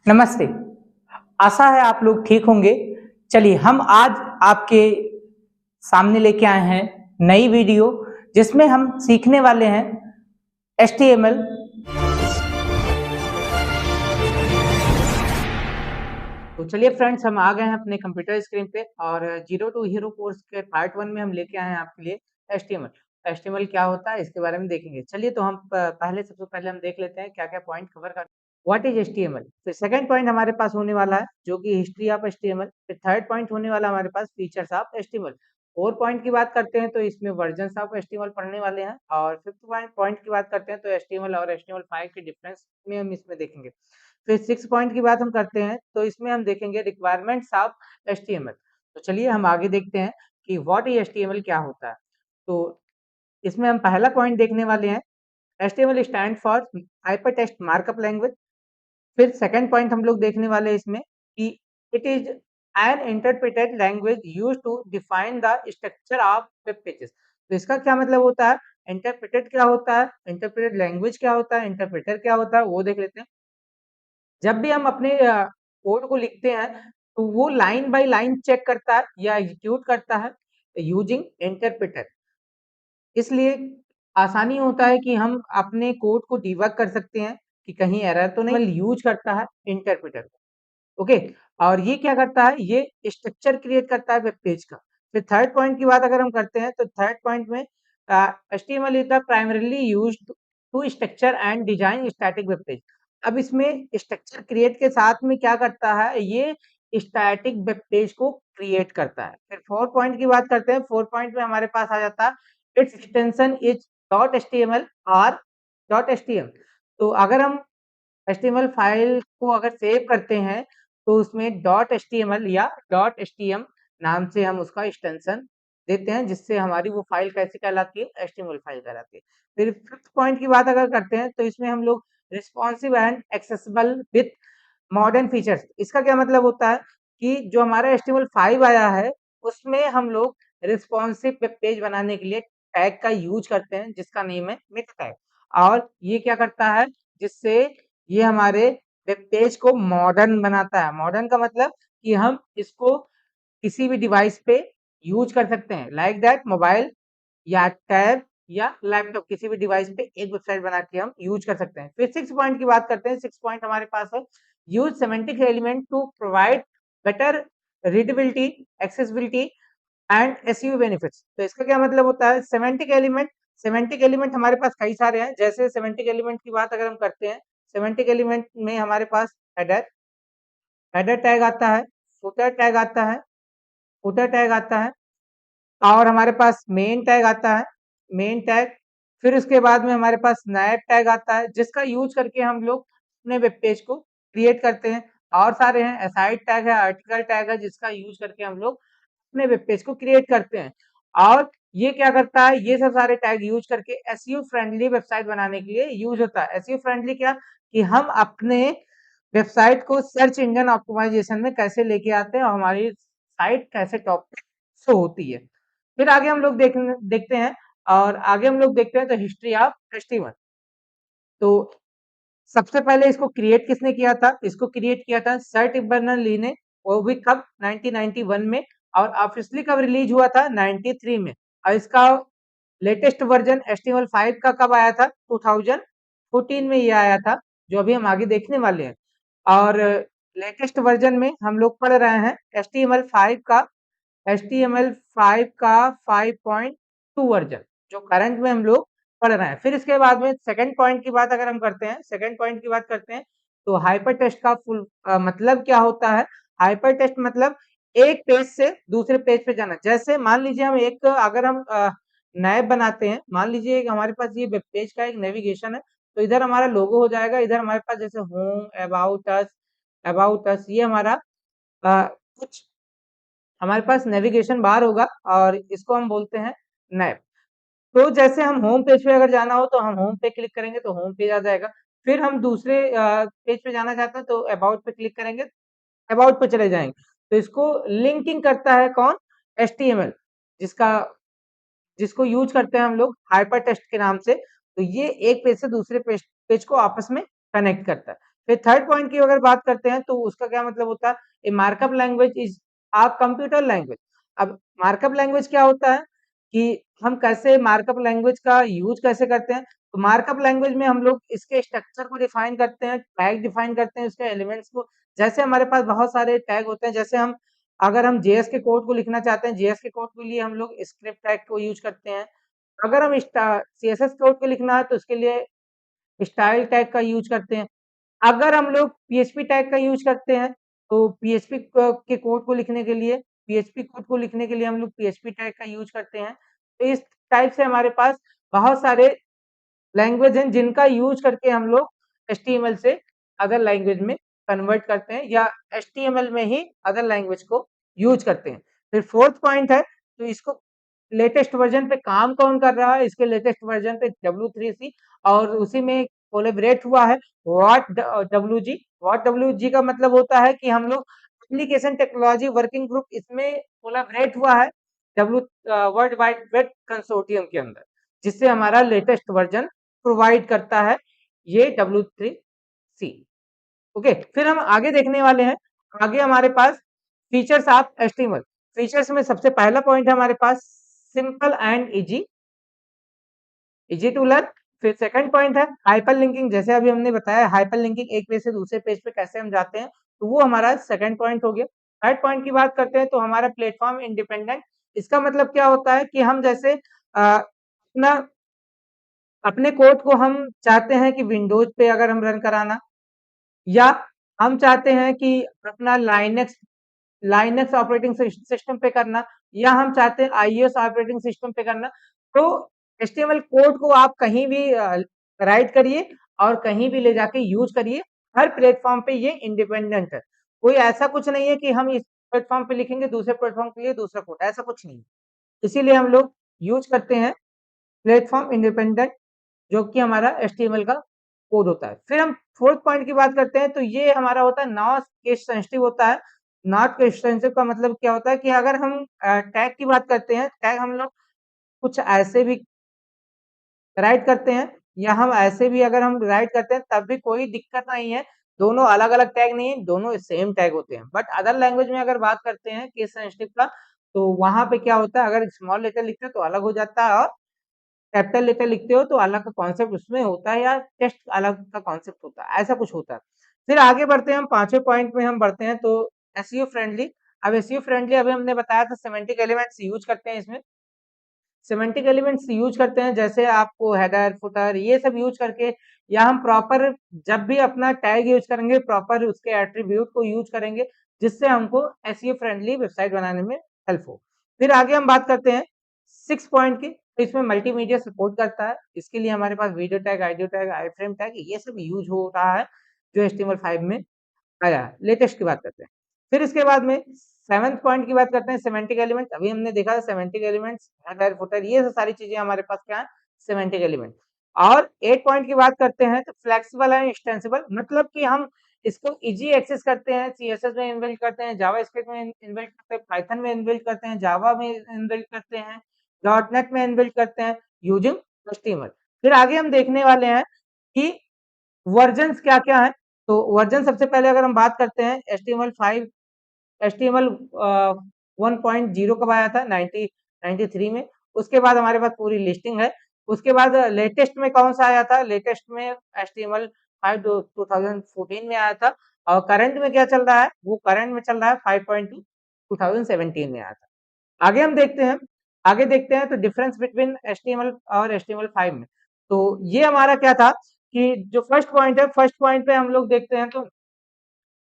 नमस्ते। आशा है आप लोग ठीक होंगे। चलिए हम आज आपके सामने लेके आए हैं नई वीडियो जिसमें हम सीखने वाले हैं HTML। तो चलिए फ्रेंड्स, हम आ गए हैं अपने कंप्यूटर स्क्रीन पे और जीरो टू हीरो कोर्स के पार्ट 1 में हम लेके आए हैं आपके लिए HTML। HTML क्या होता है इसके बारे में देखेंगे। चलिए तो हम सबसे पहले हम देख लेते हैं क्या-क्या पॉइंट कवर कर। What is HTML? फिर सेकंड पॉइंट हमारे पास होने वाला है जो कि हिस्ट्री ऑफ HTML। फिर थर्ड पॉइंट होने वाला हमारे पास features of HTML। Fourth point की बात करते हैं तो इसमें वर्जन्स ऑफ HTML पढ़ने वाले हैं और फिफ्थ पॉइंट की बात करते हैं तो HTML और HTML5 के डिफरेंस में हम इसमें देखेंगे। फिर 6 पॉइंट की बात हम करते हैं तो इसमें हम देखेंगे रिक्वायरमेंट्स ऑफ HTML। तो चलिए हम आगे देखते हैं कि व्हाट इज HTML क्या होता है। तो इसमें हम पहला पॉइंट देखने वाले हैं HTML stand for hypertext markup language. फिर सेकंड पॉइंट हम लोग देखने वाले हैं इसमें कि it is an interpreted language used to define the structure of web pages. तो इसका क्या मतलब होता है, इंटरप्रेटेड क्या होता है, इंटरप्रेटेड लैंग्वेज क्या होता है, इंटरप्रेटर क्या होता है, वो देख लेते हैं। जब भी हम अपने कोड को लिखते हैं तो वो लाइन बाय लाइन चेक करता है या एग्जीक्यूट करता है यूजिंग इंटरप्रेटर। इसलिए आसानी होता है कि हम अपने कोड को डिबग कर सकते हैं कि कहीं एरर तो नहीं। यूज करता है इंटरप्रेटर, ओके। और ये क्या करता है, ये स्ट्रक्चर क्रिएट करता है वेब पेज का। फिर थर्ड पॉइंट की बात अगर हम करते हैं तो थर्ड पॉइंट में HTML is the primarily used to structure and design static web page. अब इसमें स्ट्रक्चर क्रिएट के साथ में क्या करता है, ये स्टैटिक वेब पेज को क्रिएट करता है। फिर फोर्थ पॉइंट की बात करते हैं। फोर्थ पॉइंट में हमारे पास आ जाता है इट्स एक्सटेंशन इज .html और .htm। तो अगर हम HTML फाइल को अगर सेव करते हैं तो उसमें .html या .htm नाम से हम उसका एक्सटेंशन देते हैं, जिससे हमारी वो फाइल कैसी कहलाती है, HTML फाइल कहलाती है। फिर फिफ्थ पॉइंट की बात अगर करते हैं तो इसमें हम लोग responsive and accessible with modern features. इसका क्या मतलब होता है कि जो हमारा HTML5 आया है उसमें हम लोग रिस्पॉन्सिव वेब पेज बनाने के लिए टैग का यूज करते हैं जिसका नेम है मेटा टैग। और ये क्या करता है, जिससे ये हमारे वेब पेज को मॉडर्न बनाता है। मॉडर्न का मतलब कि हम इसको किसी भी डिवाइस पे यूज कर सकते हैं, लाइक दैट मोबाइल या टैब या लैपटॉप, किसी भी डिवाइस पे एक वेबसाइट बना के हम यूज कर सकते हैं। फिर 6 पॉइंट की बात करते हैं। 6 पॉइंट हमारे पास है use semantic element to provide better readability, accessibility and SEO benefits. तो इसका क्या मतलब होता है, सेमेंटिक एलिमेंट हमारे पास कई सारे हैं। जैसे सेमेंटिक एलिमेंट की बात अगर हम करते हैं, सेमेंटिक एलिमेंट में हमारे पास हेडर टैग आता है, फुटर टैग आता है, फुटर टैग आता है और हमारे पास मेन टैग आता है, मेन टैग। फिर उसके बाद में हमारे पास नैप टैग आता है जिसका यूज करके हम लोग अपने वेब पेज को क्रिएट करते हैं। और सारे हैं, असाइड टैग है, आर्टिकल टैग है जिसका यूज करके हम लोग अपने वेब पेज को क्रिएट करते हैं। और ये क्या करता है, ये सब सारे टैग यूज करके एसईओ फ्रेंडली वेबसाइट बनाने के लिए यूज होता है। एसईओ फ्रेंडली क्या, कि हम अपने वेबसाइट को सर्च इंजन ऑप्टिमाइजेशन में कैसे लेके आते हैं और हमारी साइट कैसे टॉप पे शो होती है। फिर आगे हम लोग देखते हैं और आगे हम लोग देखते हैं तो हिस्ट्री ऑफ HTML। तो सबसे पहले इसको क्रिएट किसने किया था, इसको क्रिएट किया था सर टिम बर्नर-ली ने। वो भी कब, 1991 में। और ऑफिशियली कब रिलीज हुआ था, 93 में। और इसका लेटेस्ट वर्जन HTML5 का कब आया था, 2014 में ये आया था, जो अभी हम आगे देखने वाले हैं। और लेटेस्ट वर्जन में हम लोग पढ़ रहे हैं HTML5 का 5.2 वर्जन, जो करंट में हम लोग पढ़ रहे हैं। फिर इसके बाद में सेकंड पॉइंट की बात अगर हम करते हैं, सेकंड पॉइंट की बात करते हैं तो हाइपर टेक्स्ट का फुल मतलब क्या होता है। हाइपर टेक्स्ट मतलब एक पेज से दूसरे पेज पे जाना। जैसे मान लीजिए हम एक अगर हम नैप बनाते हैं, मान लीजिए हमारे पास ये वेब पेज का एक नेविगेशन है, तो इधर हमारा लोगो हो जाएगा, इधर हमारे पास जैसे होम, अबाउट अस ये हमारा कुछ हमारे पास नेविगेशन बार होगा और इसको हम बोलते हैं नैप। तो जैसे हम होम पेज पे अगर जाना हो तो हम होम पे क्लिक करेंगे तो होम पेज आ जाएगा। फिर हम दूसरे पेज पे जाना चाहते हैं तो अबाउट पे क्लिक करेंगे, अबाउट पे चले जाएंगे। तो इसको लिंकिंग करता है कौन, HTML, जिसका जिसको यूज करते हैं हम लोग हाइपर टेक्स्ट के नाम से। तो ये एक पेज से दूसरे पेज को आपस में कनेक्ट करता है। फिर थर्ड पॉइंट की अगर बात करते हैं तो उसका क्या मतलब होता है, a markup language is a computer language. अब मार्कअप लैंग्वेज क्या होता है कि हम कैसे मार्कअप लैंग्वेज का यूज कैसे करते हैं, तो मार्कअप लैंग्वेज में हम लोग इसके स्ट्रक्चर को डिफाइन करते हैं, टैग डिफाइन करते हैं, उसके एलिमेंट्स को। जैसे हमारे पास बहुत सारे टैग होते हैं, जैसे हम अगर हम जेएस के कोड को लिखना चाहते हैं, जेएस के कोड के लिए हम लोग स्क्रिप्ट टैग को यूज करते हैं। अगर हम सीएसएस कोड को लिखना है तो उसके लिए स्टाइल टैग का यूज करते हैं। अगर हम लोग पीएचपी टैग का यूज करते हैं तो पीएचपी के कोड को लिखने के लिए, पीएचपी कोड को लिखने के लिए हम लोग पीएचपी टैग का यूज करते हैं। तो इस टाइप से हमारे पास बहुत सारे लैंग्वेज हैं जिनका यूज करके हम लोग एचटीएमएल से अदर लैंग्वेज में कन्वर्ट करते हैं या एचटीएमएल में ही अदर लैंग्वेज को यूज करते हैं। फिर फोर्थ पॉइंट है, तो इसको लेटेस्ट वर्जन पे काम कौन कर रहा है, इसके लेटेस्ट वर्जन पे W3C, और उसी में कोलैबोरेट हुआ है what W G. What W G का मतलब होता है कि हम लोग एप्लीकेशन टेक्नोलॉजी वर्किंग ग्रुप इसमें कोलैबोरेट हुआ है W world wide web consortium के अंदर, जिससे हमारा लेटेस्ट वर्जन प्रोवाइड करता है ये W3C। ओके, फिर हम आगे देखने वाले हैं। आगे हमारे पास फीचर्स ऑफ एचटीएमएल। फीचर्स में सबसे पहला पॉइंट है हमारे पास simple and easy, easy to learn. फिर सेकंड पॉइंट है हाइपर लिंकिंग, जैसे अभी हमने बताया हाइपर लिंकिंग एक पेज से दूसरे पेज पे कैसे हम जाते हैं, तो वो हमारा सेकंड पॉइंट हो गया। थर्ड पॉइंट की बात करते हैं तो हमारा प्लेटफॉर्म इंडिपेंडेंट। इसका मतलब क्या होता है कि हम जैसे अपना अपने कोड को हम चाहते हैं कि विंडोज पे अगर हम रन कराना, या हम चाहते हैं कि अपना लाइनेक्स लाइनेक्स ऑपरेटिंग सिस्टम पे करना, या हम चाहते हैं आईओएस ऑपरेटिंग सिस्टम पे करना, तो एचटीएमएल कोड को आप कहीं भी राइट करिए और कहीं भी ले जाके यूज करिए। हर प्लेटफॉर्म पे ये इंडिपेंडेंट है। कोई ऐसा कुछ नहीं है कि हम इस प्लेटफॉर्म पे लिखेंगे दूसरे प्लेटफॉर्म के लिए दूसरा कोड, ऐसा कुछ नहीं है। इसीलिए हम लोग यूज करते हैं प्लेटफॉर्म इंडिपेंडेंट, जो कि हमारा एचटीएमएल का कोड होता है। फिर हम फोर्थ पॉइंट की बात करते हैं तो ये हमारा होता है नॉट केस सेंसिटिव होता है। नॉट केस सेंसिटिव का मतलब क्या होता है कि अगर हम टैग की बात करते हैं, टैग हम लोग कुछ ऐसे भी राइट करते हैं, या हम ऐसे भी अगर हम राइट करते हैं तब भी कोई दिक्कत नहीं है। दोनों अलग अलग टैग नहीं है, दोनों सेम टैग होते हैं। बट अदर लैंग्वेज में अगर बात करते हैं केस सेंसिटिव का, तो वहां पे क्या होता है, अगर स्मॉल लेटर लिखते हैं तो अलग हो जाता है, और कैपिटल लेटर लिखते हो तो अलग का कॉन्सेप्ट उसमें होता है, या टेक्स्ट अलग का कॉन्सेप्ट होता है, ऐसा कुछ होता है। फिर आगे बढ़ते हैं, हम पांचवें पॉइंट में हम बढ़ते हैं तो एसईओ फ्रेंडली। अब एसईओ फ्रेंडली अभी हमने बताया था सिमेंटिक एलिमेंट्स यूज करते हैं इसमें। सिमेंटिक एलिमेंट्स यूज करते हैं जैसे आपको हेडर फुटर ये सब यूज करके, या हम प्रॉपर जब भी अपना टैग यूज करेंगे प्रॉपर उसके एट्रीब्यूट को यूज करेंगे, जिससे हमको एसईओ फ्रेंडली वेबसाइट बनाने में हेल्प हो। फिर आगे हम बात करते हैं सिक्स पॉइंट की, तो इसमें मल्टीमीडिया सपोर्ट करता है। इसके लिए हमारे पास वीडियो टैग, आइडियो टैग, आई फ्रेम टैग ये सब यूज हो रहा है, जो HTML5 में आया है। लेटेस्ट की बात करते हैं। फिर इसके बाद में सेवंथ पॉइंट की बात करते हैं सिमेंटिक एलिमेंट। अभी हमने देखा सिमेंटिक एलिमेंट्स, हेडर फुटर ये सारी चीजें हमारे पास क्या है, सिमेंटिक एलिमेंट। और 8 पॉइंट की बात करते हैं तो फ्लेक्सिबल एंड एक्सटेंसिबल, मतलब कि हम इसको इजी एक्सेस करते हैं, सीएसएस में इनबिल्ट करते हैं, जावास्क्रिप्ट में इनबिल्ट करते हैं, पाइथन में इनबिल्ट करते हैं, जावा में इनबिल्ट करते हैं, डॉट नेट में इनबिल्ट करते हैं यूजिंग HTML। फिर आगे हम देखने वाले हैं कि वर्जन्स क्या-क्या हैं। तो वर्जन सबसे पहले अगर हम बात करते हैं HTML5, HTML 1.0 कब आया था? 1993 में। उसके बाद हमारे पास पूरी लिस्टिंग है। उसके बाद लेटेस्ट में कौन-सा आया था? लेटेस्ट में HTML5 2014 में आया था, और करंट में क्या चल रहा है? वो करंट में चल रहा है 5.2 2017 में आया था। आगे हम देखते हैं, आगे देखते हैं तो डिफरेंस बिटवीन HTML और HTML5 में। तो ये हमारा क्या था कि जो फर्स्ट पॉइंट है, फर्स्ट पॉइंट पे हम लोग देखते हैं तो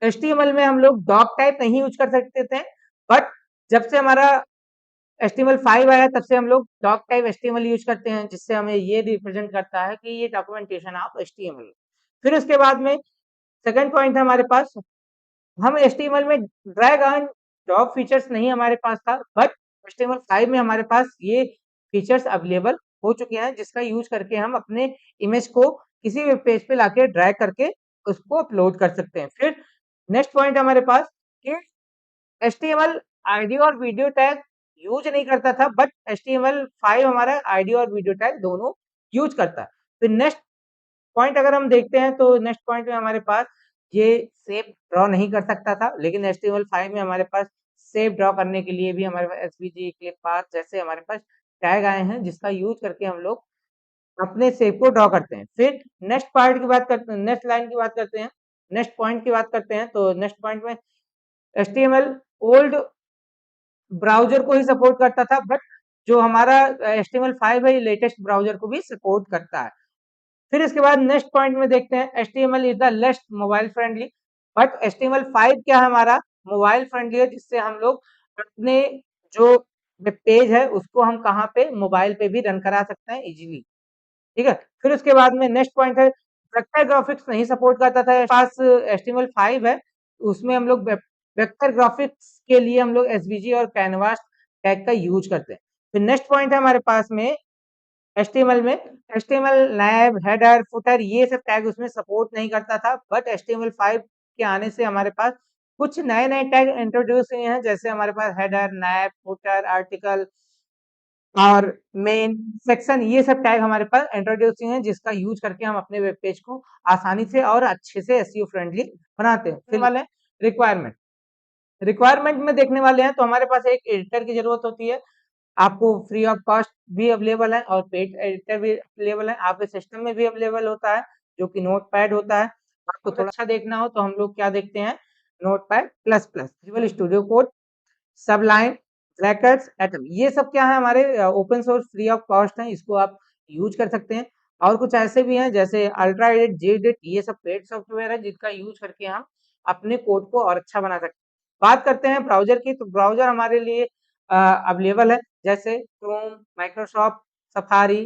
HTML में हम लोग डॉक टाइप नहीं यूज कर सकते थे, बट जब से हमारा HTML5 आया तब से हम लोग डॉक टाइप HTML यूज करते हैं, जिससे हमें ये रिप्रेजेंट करता है कि ये डॉक्यूमेंटेशन ऑफ HTML। फिर उसके बाद में सेकंड पॉइंट है हमारे पास, हम HTML में ड्रैग एंड ड्रॉप फीचर्स नहीं हमारे पास था, बट HTML5 में हमारे पास ये फीचर्स अवेलेबल हो चुके हैं, जिसका यूज करके हम अपने इमेज को किसी भी पेज पे लाके ड्रैग करके उसको अपलोड कर सकते हैं। फिर नेक्स्ट पॉइंट हमारे पास कि HTML आईडी और वीडियो टैग यूज नहीं करता था, बट HTML5 हमारा आईडी और वीडियो टैग दोनों यूज करता है। फिर नेक्स्ट पॉइंट अगर हम देखते हैं तो नेक्स्ट पॉइंट में हमारे पास ये शेप ड्रॉ नहीं कर सकता था, लेकिन HTML5 में हमारे पास शेप ड्रॉ करने के लिए भी हमारे पास एसवीजी, क्लिप पाथ जैसे हमारे पास टैग आए हैं, जिसका यूज़ करके हम लोग अपने शेप को ड्रॉ करते हैं। फिर नेक्स्ट पार्ट की बात करते हैं, नेक्स्ट लाइन की बात करते हैं, नेक्स्ट पॉइंट की बात करते हैं। तो नेक्स्ट पॉइंट में HTML ओल्ड ब्राउज़र को ही सपोर्ट करता था, बट जो हमारा HTML5 है, ये लेटेस्ट ब्राउज़र को भी सपोर्ट करता है। फिर इसके बाद नेक्स्ट पॉइंट में देखते हैं, HTML is the less mobile friendly, but HTML5 क्या हमारा मोबाइल फ्रेंडली है, जिससे हम लोग अपने जो वेब पेज है उसको हम कहाँ पे मोबाइल पे भी रन करा सकते हैं इजीली। ठीक है, फिर उसके बाद में नेक्स्ट पॉइंट है, वेक्टर ग्राफिक्स नहीं सपोर्ट करता था। पास HTML5 है, उसमें हम लोग वेक्टर ग्राफिक्स के लिए हम लोग एसवीजी और कैनवास टैग का यूज करते हैं। फिर नेक्स्ट पॉइंट है हमारे पास में HTML में, HTML नैब, हेडर, फुटर ये सब टैग उसमें सपोर्ट नहीं करता था, बट HTML5 के आने से हमारे पास कुछ नए-नए टैग इंट्रोड्यूस हुए हैं, जैसे हमारे पास हेडर, नैब, फुटर, आर्टिकल और मेन सेक्शन, ये सब टैग हमारे पास इंट्रोड्यूस हुए हैं, जिसका यूज करके हम अपने वेब पेज को आसानी से और अच्छे से एसईओ फ्रेंडली बनाते हैं। फिर वाले रिक्वायरमेंट, रिक्वायरमेंट में देखने वाले हैं तो हमारे पास एक एडिटर की जरूरत होती है। आपको फ्री ऑफ कॉस्ट भी अवेलेबल है और पेड एडिटर भी अवेलेबल है, आपके सिस्टम में भी अवेलेबल होता है, जो कि नोटपैड होता है। आपको थोड़ा अच्छा देखना हो तो हम लोग क्या देखते हैं, notepad plus plus, visual studio code, सबलाइन, brackets, atom, ये सब क्या है हमारे open source free of cost हैं, इसको आप यूज कर सकते हैं। और कुछ ऐसे भी हैं जैसे अल्ट्रा एडिट, जेडिट, ये सब पेड सॉफ्टवेयर है जिनका यूज करके हम अपने कोड को और अच्छा बना सकते हैं। बात करते हैं ब्राउजर की, तो ब्राउजर हमारे लिए अवेलेबल है, जैसे Chrome, Microsoft safari,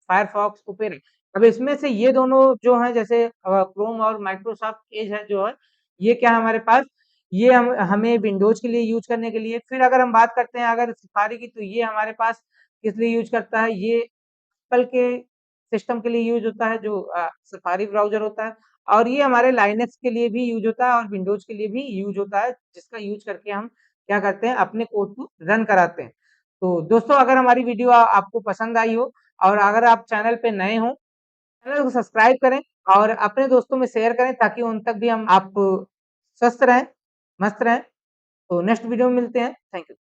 Firefox, opera. अब इसमें से ये दोनों जो हैं, जैसे क्रोम और माइक्रोसॉफ्ट एज है जो है, ये क्या है हमारे पास, ये हम हमें विंडोज के लिए यूज करने के लिए। फिर अगर हम बात करते हैं अगर सफारी की, तो ये हमारे पास किस लिए यूज करता है, ये एप्पल के सिस्टम के लिए यूज होता है, जो सफारी ब्राउजर होता है। और ये हमारे लाइनक्स के लिए भी यूज होता है और विंडोज के लिए भी यूज होता है, जिसका यूज करके हम क्या करते हैं, अपने कोड को रन कराते हैं। तो दोस्तों, अगर हमारी वीडियो आपको पसंद आई हो और अगर आप चैनल पे नए हो, चैनल को सब्सक्राइब करें और अपने दोस्तों में शेयर करें, ताकि उन तक भी हम आप स्वस्थ रहें, मस्त रहें। तो नेक्स्ट वीडियो में मिलते हैं। Thank you.